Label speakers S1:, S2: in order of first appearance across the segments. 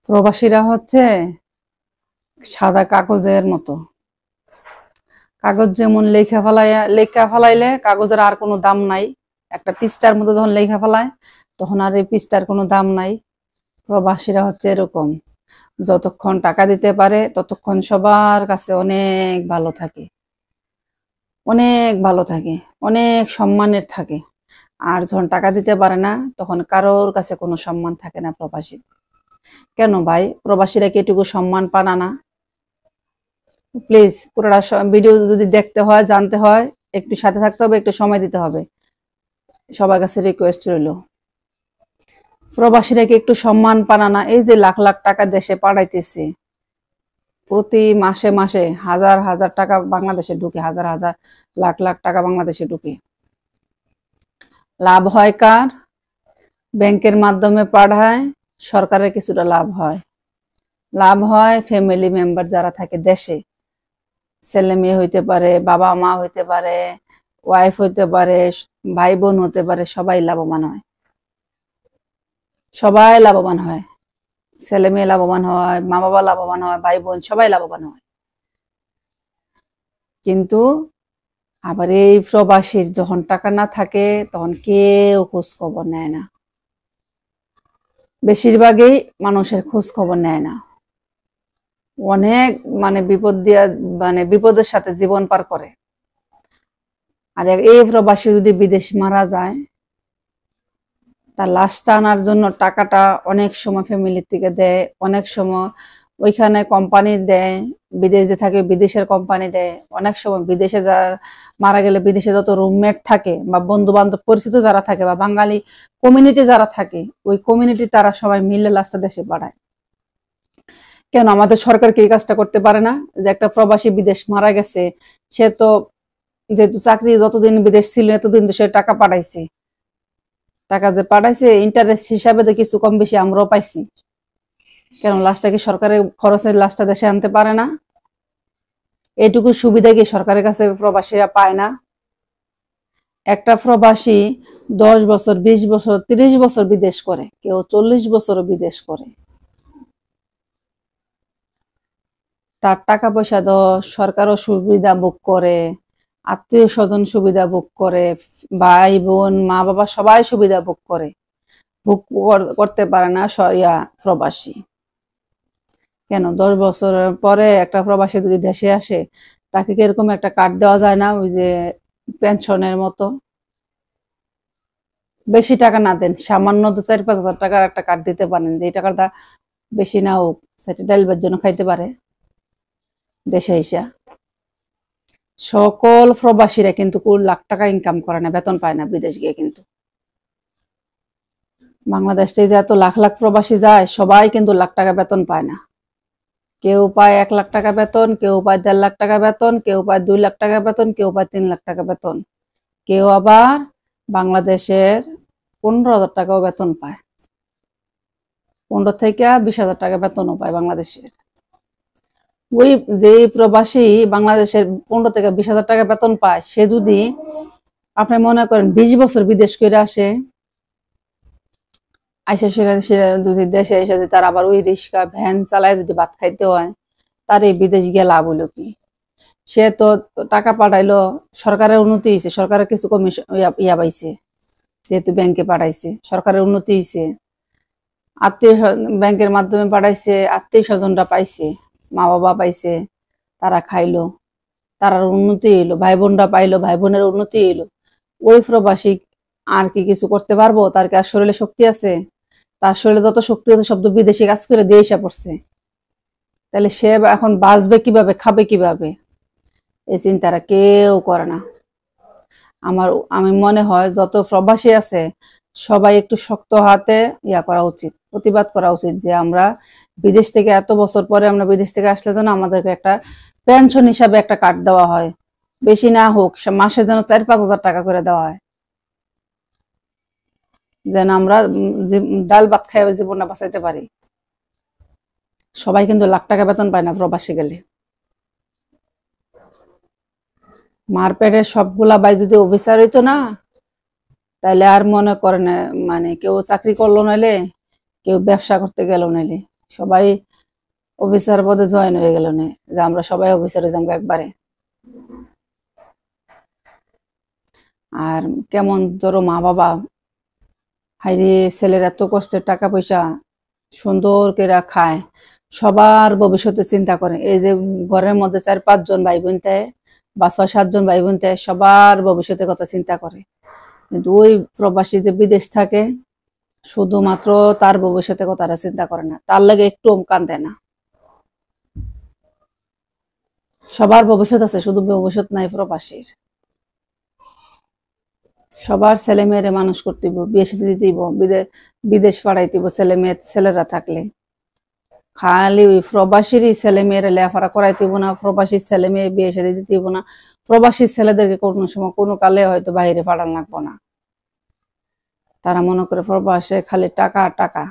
S1: প্রবাসীরা হচ্ছে সাদা কাগজের মতো। কাগজ যেমন লেখা ফেলাইলে কাগজের আর কোনো দাম নাই। একটা পৃষ্ঠার মধ্যে যখন লেখা ফেলায় তখন আর এই পৃষ্ঠার কোনো দাম নাই। প্রবাসীরা হচ্ছে এরকম, যতক্ষণ টাকা দিতে পারে ততক্ষণ সবার কাছে অনেক ভালো থাকে, অনেক ভালো থাকে, অনেক সম্মানের থাকে। আর যখন টাকা দিতে পারে না তখন কারোর কাছে কোনো সম্মান থাকে না প্রবাসী। কেন ভাই, প্রবাসীরা কি এটুকু সম্মান পানা না? প্লিজ পুরোটা ভিডিও যদি দেখতে হয়, জানতে হয়, একটু সাথে থাকতে হবে, একটু সময় দিতে হবে। সবার কাছে রিকোয়েস্ট রইল, প্রবাসীরা কি একটু সম্মান পানা না? এই যে লাখ লাখ টাকা দেশে পাঠাইতেছে, প্রতি মাসে মাসে হাজার হাজার টাকা বাংলাদেশে ঢুকে, হাজার হাজার লাখ লাখ টাকা বাংলাদেশে ঢুকে। লাভ হয় কার? ব্যাংকের মাধ্যমে পাঠায়, সরকারের কিছুটা লাভ হয়। লাভ হয় ফ্যামিলি মেম্বার যারা থাকে দেশে, ছেলে মেয়ে হইতে পারে, বাবা মা হইতে পারে, ওয়াইফ হইতে পারে, ভাই বোন হতে পারে, সবাই লাভবান হয়। সবাই লাভবান হয়, ছেলে মেয়ে লাভবান হয়, মা বাবা লাভবান হয়, ভাই বোন সবাই লাভবান হয়। কিন্তু আবার এই প্রবাসীর যখন টাকা না থাকে তখন কেউ খোঁজ খবর নেয় না। বেশিরভাগই মানুষের খোঁজ খবর নেয় না। অনেক বিপদের সাথে জীবন পার করে। আর এই প্রবাসী যদি বিদেশ মারা যায়, তার লাশটা আনার জন্য টাকাটা অনেক সময় ফ্যামিলির থেকে দেয়, অনেক সময় ওইখানে কোম্পানি দেয়, বিদেশে থাকে বিদেশের কোম্পানি দেয়, অনেক সময় বিদেশে মারা গেলে বিদেশে যত রুমমেট থাকে বা বন্ধু বান্ধব পরিচিত যারা থাকে বা বাঙালি কমিউনিটি যারা থাকে, ওই কমিউনিটি তারা সবাই মিলে লাশটা দেশে পাঠায়। কেন আমাদের সরকার কি এই কাজটা করতে পারে না? যে একটা প্রবাসী বিদেশ মারা গেছে, সে তো যেহেতু চাকরি যতদিন বিদেশ ছিল এতদিন তো সে টাকা পাঠাইছে, টাকা যে পাঠাইছে ইন্টারেস্ট হিসাবে তো কিছু কম বেশি আমরাও পাইছি। কেন লাশটা কি সরকারের খরচের লাশটা দেশে আনতে পারে না? এইটুকু সুবিধা কি সরকারের কাছে প্রবাসীরা পায় না? একটা প্রবাসী 10 বছর, 20 বছর, 30 বছর বিদেশ করে, কেউ 40 বছরও বিদেশ করে। তার টাকা পয়সা তো সরকারও সুবিধা ভোগ করে, আত্মীয় স্বজন সুবিধা ভোগ করে, ভাই বোন মা বাবা সবাই সুবিধা ভোগ করে, ভোগ করতে পারে না প্রবাসী। কেন 10 বছর পরে একটা প্রবাসী যদি দেশে আসে, তাকে কিরকম একটা কার্ড দেওয়া যায় না? ওই যে পেনশনের মতো, বেশি টাকা না দেন, সামান্য 4-5 হাজার টাকার একটা কার্ড দিতে পারেন, যে টাকাটা বেশি না হোক, সেটা ডালবার জন্য খাইতে পারে দেশে এসে। সকল প্রবাসীরা কিন্তু লাখ টাকা ইনকাম করে না, বেতন পায় না বিদেশ গিয়ে। কিন্তু বাংলাদেশ থেকে যে এত লাখ লাখ প্রবাসী যায়, সবাই কিন্তু লাখ টাকা বেতন পায় না। কেউ পায় 1 লাখ টাকা বেতন, কেউ পায় 1.5 লাখ টাকা বেতন, কেউ পায় 2 লাখ টাকা বেতন, কেউ পায় 3 লাখ টাকা বেতন, কেউ আবার বাংলাদেশের 15,000 টাকাও বেতন পায়, 15 থেকে 20,000 টাকা বেতনও পায় বাংলাদেশের। ওই যে প্রবাসী বাংলাদেশের 15 থেকে 20,000 টাকা বেতন পায়, সে যদি আপনি মনে করেন 20 বছর বিদেশ করে আসে, আইসা যদি দেশে এসে যদি তার আবার ওই রিক্সা ভ্যান চালায় যদি ভাত খাইতে হয়, তার এই বিদেশ গিয়ে লাভ হলো কি? সে তো টাকা পাঠাইলো, সরকারের উন্নতি হয়েছে, সরকারের কিছু কমিশন পাইছে, যেহেতু ব্যাংকে পাঠাইছে সরকারের উন্নতি হয়েছে, আত্মীয় ব্যাংকের মাধ্যমে পাঠাইছে, আত্মীয় স্বজনরা পাইছে, মা বাবা পাইছে, তারা খাইলো, তার উন্নতি হইলো, ভাই বোনরা পাইলো, ভাই বোনের উন্নতি হইলো। ওই প্রবাসী আর কি কিছু করতে পারবো? তার কি আর শরীরে শক্তি আছে? তার শরীরে যত শক্তি আছে সব তো বিদেশি কাজ করে দিয়ে এসে পড়ছে। তাহলে সে এখন বাঁচবে কিভাবে, খাবে কিভাবে? এই চিন্তাটা কেউ করে না। আমি মনে হয় যত প্রবাসী আছে সবাই একটু শক্ত হাতে করা উচিত, প্রতিবাদ করা উচিত, যে আমরা বিদেশ থেকে এত বছর পরে আমরা বিদেশ থেকে আসলে যেন আমাদেরকে একটা পেনশন হিসাবে একটা কার্ড দেওয়া হয়, বেশি না হোক, মাসে যেন 4-5 হাজার টাকা করে দেওয়া হয়, যেন আমরা ডাল ভাত খাই জীবনটা বাঁচাইতে পারি। সবাই কিন্তু লাখ টাকা বেতন পায় না প্রবাসী গেলে। মারপেটের সবগুলা ভাই যদি অফিসার হইতো না, তাইলে আর মনে করেন কেউ চাকরি করলো নাইলে, কেউ ব্যবসা করতে গেল নাইলে, সবাই অফিসার পদে জয়েন হয়ে গেল না, যে আমরা সবাই অফিসারে যাবো একবারে। আর কেমন ধরো মা বাবা, হাইরে ছেলের এত কষ্টের টাকা পয়সা সুন্দর করে খায়, সবার ভবিষ্যতে চিন্তা করে। এই যে ঘরের মধ্যে 4-5 জন ভাই বোন থাকে বা 6-7 জন ভাই বোন থাকে, সবার ভবিষ্যতের কথা চিন্তা করে। কিন্তু ওই প্রবাসী যে বিদেশ থাকে, শুধুমাত্র তার ভবিষ্যতের কথাটা চিন্তা করে না, তার লাগে একটু কান্দে না। সবার ভবিষ্যৎ আছে, শুধু ভবিষ্যৎ নাই প্রবাসীর। সবার ছেলে মেয়েরে মানুষ করতে দিব, বিয়ে শাদী দিব, বিদেশ পাঠাই দিব ছেলেরা থাকলে। খালি ওই প্রবাসীরই ছেলে মেয়েরা লেখাপড়া করাই দিব না, প্রবাসীর ছেলে মেয়ে বিয়ে শাদী দিতে দিব না, প্রবাসীর ছেলেদেরকে কোনো সময় কোনো কালে হয়তো বাইরে পাঠান লাগবো না। তারা মনে করে প্রবাসে খালি টাকা টাকা।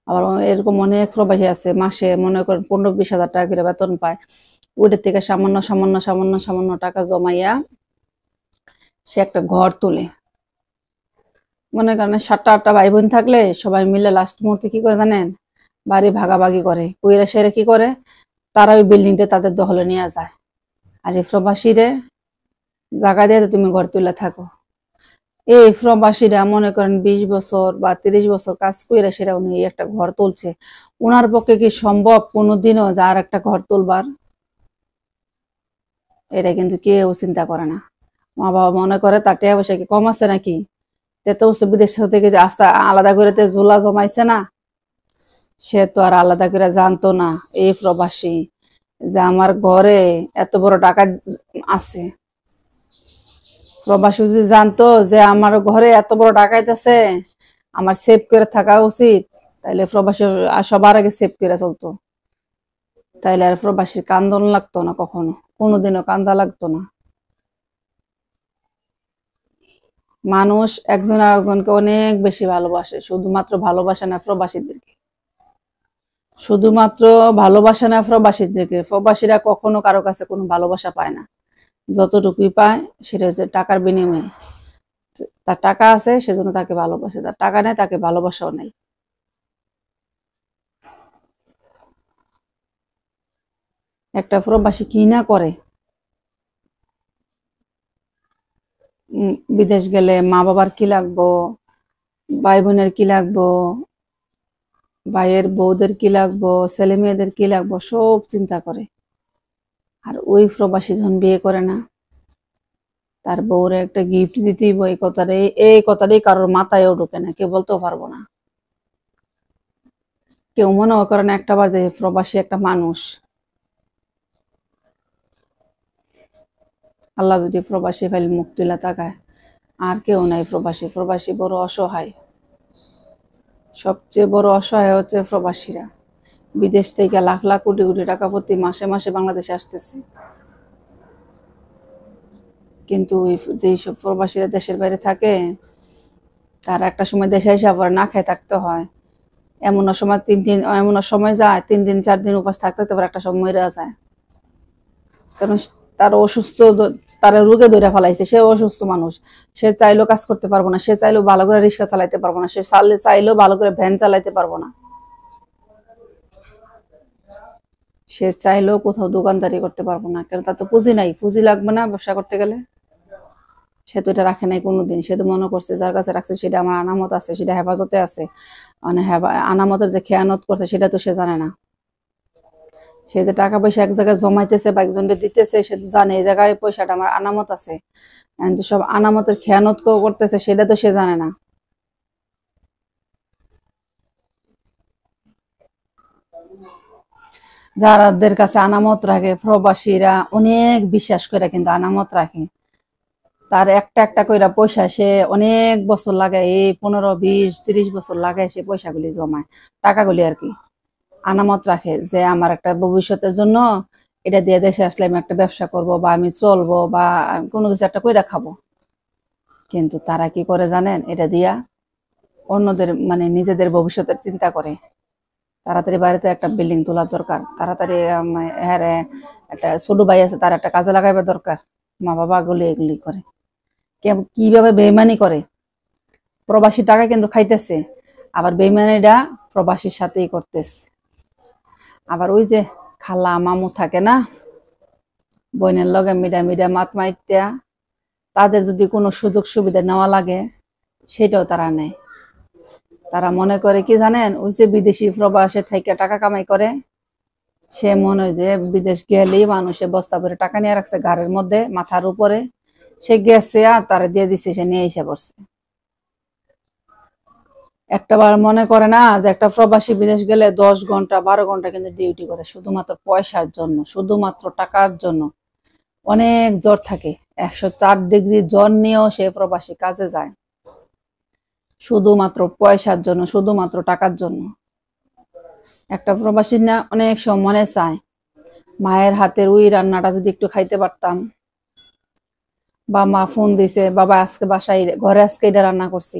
S1: আবার এরকম অনেক প্রবাসী আছে মাসে মনে করেন 15-20 হাজার টাকা করে বেতন পায়, ওইটার থেকে সামান্য সামান্য সামান্য সামান্য টাকা জমাইয়া সে একটা ঘর তোলে। মনে করেন 7-8টা ভাই বোন থাকলে সবাই মিলে লাস্ট মুহূর্তে কি করে জানেন, বাড়ি ভাগাভাগি করে, কইরা সেরে কি করে, তারা ওই বিল্ডিংটা তাদের দখলে নিয়ে যায়। আর এই প্রবাসীরে জায়গা দিয়ে তুমি ঘর তুলে থাকো। এই প্রবাসীরা মনে করেন 20 বছর বা 30 বছর কাজ কইরা সেরা উনি একটা ঘর তুলছে। ওনার পক্ষে কি সম্ভব কোনোদিনও যার একটা ঘর তুলবার? এটা কিন্তু কেউ চিন্তা করে না। মা বাবা মনে করে তার টাকা পয়সা কি কম আছে নাকি, তো বিদেশ থেকে যে আস্তে আলাদা করে ঝোলা জমাইছে না, সে তো আর আলাদা করে জানতো না এই প্রবাসী যে আমার ঘরে এত বড় টাকা আছে। প্রবাসী যদি জানতো যে আমার ঘরে এত বড় ডাকাইতেছে, আমার সেভ করে থাকা উচিত, তাইলে প্রবাসী সবার আগে সেভ করে চলতো, তাইলে আর প্রবাসীর কান্দন লাগতো না, কখনো কোনোদিনও কান্দা লাগতো না। মানুষ একজন আরেকজনকে অনেক বেশি ভালোবাসে, শুধুমাত্র ভালোবাসে না প্রবাসীদেরকে, শুধুমাত্র ভালোবাসে না প্রবাসীদেরকে। প্রবাসীরা কখনো কারো কাছে কোনো ভালোবাসা পায় না, যতটুকুই পায় সেটা হচ্ছে টাকার বিনিময়ে। তার টাকা আছে সেজন্য তাকে ভালোবাসে, তার টাকা নেই তাকে ভালোবাসাও নেই। একটা প্রবাসী কি না করে, বিদেশ গেলে মা বাবার কি লাগবো, ভাই বোনের কি লাগবো, ভাইয়ের বউদের কি লাগবো, ছেলে মেয়েদের কি লাগবো, সব চিন্তা করে। আর ওই প্রবাসী যখন বিয়ে করে না, তার বউরে একটা গিফট দিতেই, এই কথাটাই কারোর মাথায়ও ঢুকে না, কেউ বলতেও পারবো না। কেউ মনেও করে না একটা বার যে প্রবাসী একটা মানুষ। আল্লাহ যদি প্রবাসী ফেলে মুখ তুলে তাকায়, আর কেউ নাই প্রবাসী। প্রবাসী বড় অসহায়, সবচেয়ে বড় অসহায় হচ্ছে প্রবাসীরা। বিদেশ থেকে লাখ লাখ কোটি কোটি টাকা প্রতি মাসে মাসে বাংলাদেশে আসতেছে, কিন্তু যেই সব প্রবাসীরা দেশের বাইরে থাকে, তারা একটা সময় দেশে এসে আবার না খেয়ে থাকতে হয়। এমন সময় 3 দিন, এমন সময় যায় 3 দিন 4 দিন উপাস থাকতে পারে, একটা সময় মরে যায়। কারণ তার অসুস্থ, তার রোগে ধরে ফেলাইছে, সে অসুস্থ মানুষ, সে চাইলেও কাজ করতে পারবো না, সে চাইলেও ভালো করে রিক্সা চালাইতে পারবো না, সে চাইলেও ভালো করে ভ্যান চালাইতে পারবো না, সে চাইলেও কোথাও দোকানদারি করতে পারবো না। কারণ তার তো পুঁজি নাই, পুঁজি লাগবে না ব্যবসা করতে গেলে? সে তো এটা রাখে নাই কোনোদিন, সে তো মনে করছে যার কাছে রাখছে সেটা আমার আনামত আছে, সেটা হেফাজতে আছে। মানে আনামতের যে খেয়ানত করছে সেটা তো সে জানে না। সে যে টাকা পয়সা এক জায়গায় জমাইতেছে বা একজনকে দিতেছে, সে তো জানে এই জায়গায় পয়সাটা আমার আনামত আছে, সব আনামতের খেয়ানত করতেছে সেটা তো সে জানে না। যাদের কাছে আনামত রাখে, প্রবাসীরা অনেক বিশ্বাস করে কিন্তু আনামত রাখে। তার একটা একটা কইরা পয়সা সে অনেক বছর লাগায়, এই 15, 20, 30 বছর লাগায় সে পয়সাগুলি জমায়, টাকাগুলি আর কি আনামত রাখে, যে আমার একটা ভবিষ্যতের জন্য এটা দিয়ে দেশে আসলে আমি একটা ব্যবসা করব, বা আমি চলবো, বা কোনো কিছু একটা কইরা খাবো। কিন্তু তারা কি করে জানেন, এটা দিয়া অন্যদের মানে নিজেদের ভবিষ্যতের চিন্তা করে। তাড়াতাড়ি বাড়িতে একটা বিল্ডিং তোলার দরকার, তাড়াতাড়ি হ্যাঁ একটা ছোট ভাই আছে তার একটা কাজে লাগাইবার দরকার, মা বাবা এগুলি করে। কিভাবে বেইমানি করে, প্রবাসী টাকা কিন্তু খাইতেছে, আবার বেইমানিটা প্রবাসীর সাথেই করতেছে। আবার ওই যে খালা মামু থাকে না, বোনের লগে মিডা মাত মাইত্যা, তাদের যদি কোনো সুযোগ সুবিধা নেওয়া লাগে সেটাও তারা নেয়। তারা মনে করে কি জানেন, ওই যে বিদেশি প্রবাসে থেকে টাকা কামাই করে, সে মনে হয় যে বিদেশ গেলেই মানুষে বস্তা ভরে টাকা নিয়ে রাখছে ঘাড়ের মধ্যে, মাথার উপরে, সে গেছে আর তারা দিয়ে দিচ্ছে, সে নিয়ে এসে পড়ছে। একটা বার মনে করে না যে একটা প্রবাসী বিদেশ গেলে 10 ঘন্টা 12 ঘন্টা কিন্তু ডিউটি করে শুধুমাত্র পয়সার জন্য, শুধুমাত্র টাকার জন্য। অনেক জ্বর থাকে, 104 ডিগ্রি জ্বর নিয়েও সে প্রবাসী কাজে যায়, শুধুমাত্র পয়সার জন্য, শুধুমাত্র টাকার জন্য। একটা প্রবাসী না অনেক সময় মনে চায় মায়ের হাতের ওই রান্নাটা যদি একটু খাইতে পারতাম, বা মা ফোন দিছে, বাবা আজকে বাসায় ঘরে আজকে এটা রান্না করছি,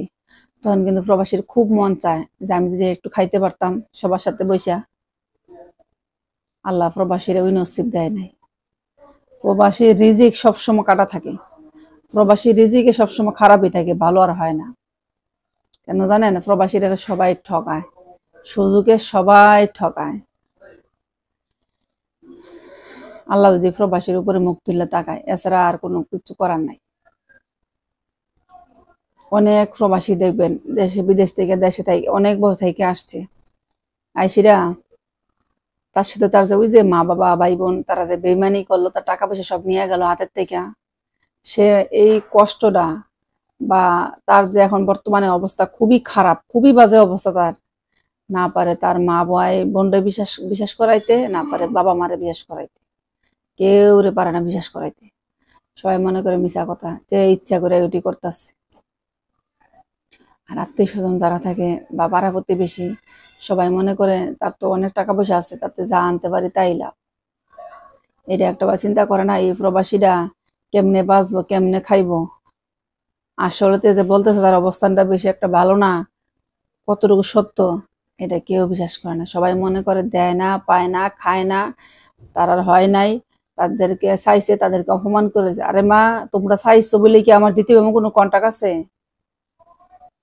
S1: তখন কিন্তু প্রবাসীর খুব মন চায় যে আমি যদি একটু খাইতে পারতাম সবার সাথে বইসা। আল্লাহ প্রবাসীর ওই নসিব দেয় নাই। প্রবাসীর রিজিক সবসময় কাটা থাকে, প্রবাসীর রিজিকে সবসময় খারাপই থাকে, ভালো আর হয় না। কেন জানেন? প্রবাসীরা সবাই ঠকায়, সুযোগে সবাই ঠকায়। আল্লাহ যদি প্রবাসীর উপরে মুখ তুলে তাকায়, এছাড়া আর কোনো কিছু করার নাই। অনেক প্রবাসী দেখবেন দেশে বিদেশ থেকে দেশে থেকে অনেক বছর থেকে আসছে, আইসিরা তার সাথে তার যে ওই যে মা বাবা ভাই বোন তারা যে বেইমানি করলো, তার টাকা পয়সা সব নিয়ে গেল হাতের থেকে, সে এই কষ্টটা বা তার যে এখন বর্তমানে অবস্থা খুবই খারাপ, খুবই বাজে অবস্থা, তার না পারে তার মা ভাই বোনরে বিশ্বাস করাইতে, না পারে বাবা মারে বিশ্বাস করাইতে, কেউ রে পারে না বিশ্বাস করাইতে। সবাই মনে করে মিশা কথা, যে ইচ্ছা করে ওইটি করতেছে। আর আত্মীয় স্বজন যারা থাকে বা পাড়া প্রতিবেশী, সবাই মনে করে তার তো অনেক টাকা পয়সা আছে, তাতে যা আনতে পারি তাই লাভ। এটা একটা বার চিন্তা করে না এই প্রবাসীরা কেমনে বাঁচবো, কেমনে খাইবো। আসলে যে বলতেছে তার অবস্থানটা বেশি একটা ভালো না, কতটুকু সত্য এটা কেউ বিশ্বাস করে না। সবাই মনে করে দেয় না, পায় না, খায় না, তার আর হয় নাই, তাদেরকে চাইছে, তাদেরকে অপমান করে। আরে মা, তোমরা চাইছো বলে কি আমার দ্বিতীয় কোনো কন্টাক্ট আছে?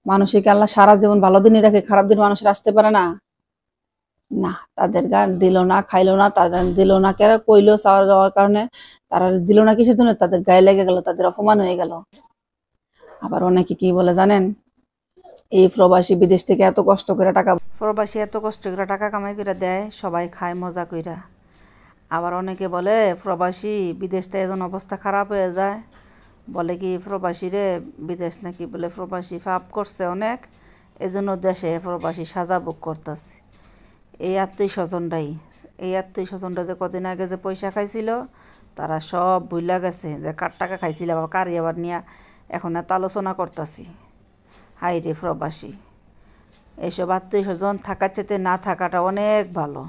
S1: মানুষকে আল্লাহ সারা জীবন ভালো দিনই রাখে, খারাপ দিন মানুষের আসতে পারে না। না, তাদের গান দিল না, খাইলো না, তাদের দিল না, কেন কইলো চাওয়া যাওয়ার কারণে তারা দিল না কিসের জন্য? তাদের গায়ে লেগে গেল, তাদের অপমান হয়ে গেল। আবার অনেকে কি বলে জানেন, এই প্রবাসী বিদেশ থেকে এত কষ্ট করে টাকা, প্রবাসী এত কষ্ট করে টাকা কামাই করে দেয়, সবাই খায় মজা কইরা। আবার অনেকে বলে প্রবাসী বিদেশ থেকে এখন অবস্থা খারাপ হয়ে যায়, বলে কি প্রবাসীরে বিদেশ নাকি বলে প্রবাসী পাপ করছে অনেক, এজন্য দেশে প্রবাসী সাজা ভোগ করতেছে। এই আত্মীয় স্বজনরা যে কদিন আগে যে পয়সা খাইছিল, তারা সব ভুইলা গেছে যে কার টাকা খাইছিল বা কারি আবার নিয়ে এখন এত আলোচনা করতেছি। হাই রে প্রবাসী, এইসব আত্মীয় স্বজন থাকার চেয়ে না থাকাটা অনেক ভালো।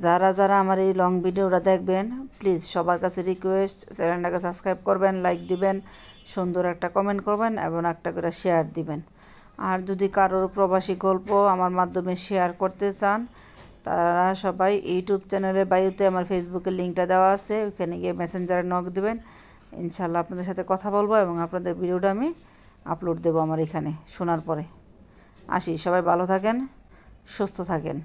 S1: যারা যারা আমার এই লং ভিডিওটা দেখবেন, প্লিজ সবার কাছে রিকোয়েস্ট, চ্যানেলটাকে সাবস্ক্রাইব করবেন, লাইক দিবেন, সুন্দর একটা কমেন্ট করবেন এবং একটা করে শেয়ার দিবেন। আর যদি কারোর প্রবাসী গল্প আমার মাধ্যমে শেয়ার করতে চান, তারা সবাই ইউটিউব চ্যানেলের বায়োতে আমার ফেসবুকের লিঙ্কটা দেওয়া আছে, ওইখানে গিয়ে মেসেঞ্জারে নক দিবেন। ইনশাল্লাহ আপনাদের সাথে কথা বলবো এবং আপনাদের ভিডিওটা আমি আপলোড দেবো আমার এখানে শোনার পরে। আসি, সবাই ভালো থাকেন, সুস্থ থাকেন।